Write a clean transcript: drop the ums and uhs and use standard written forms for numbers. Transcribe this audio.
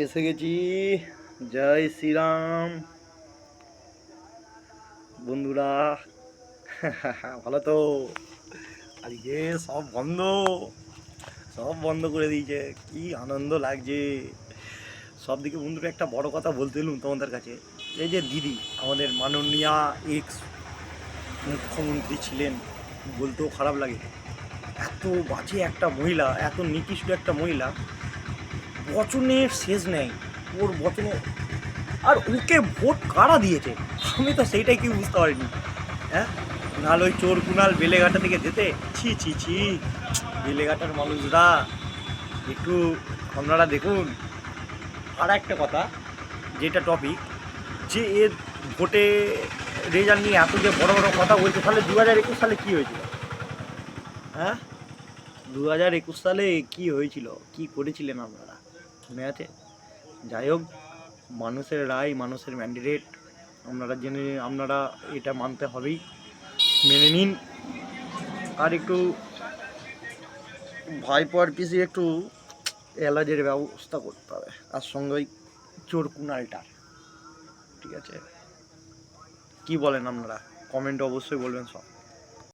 এসে গেছি। জয় শ্রীরাম বন্ধুরা। ভালো তো? আজকে সব বন্ধ করে দিয়েছে, কি আনন্দ লাগছে সব দিকে। বন্ধুরা, একটা বড় কথা বলতে এলুম তোমাদের কাছে। এই যে দিদি, আমাদের মাননীয়া এক্স মুখ্যমন্ত্রী ছিলেন, বলতেও খারাপ লাগে। এত বাজে একটা মহিলা, এত নিকৃষ্ট একটা মহিলা, বচনের শেষ নেই ওর বচনে। আর ওকে ভোট কারা দিয়েছে আমি তো সেইটাই কি বুঝতে পারিনি। হ্যাঁ, নাহলে ওই চোর কুনাল বেলেঘাটা থেকে যেতে। ছি ছি ছি, বেলেঘাটার মানুষরা একটু আপনারা দেখুন। আর একটা কথা, যেটা টপিক, যে এর ভোটে রেজাল্ট নিয়ে এত যে বড় বড় কথা বলছে, তাহলে 2021 সালে কী হয়েছিল? হ্যাঁ, 2021 সালে কি হয়েছিল, কি করেছিলেন আপনারা, মনে আছে? যাই হোক, মানুষের রায়, মানুষের ম্যান্ডেট, আপনারা এটা মানতে হবেই, মেনে নিন। আর একটু ভাইপো আর পিসি একটু এলাজের ব্যবস্থা করতে হবে, আর সঙ্গে ওই চোর কুনালটার। ঠিক আছে, কি বলেন আপনারা? কমেন্টে অবশ্যই বলবেন সব।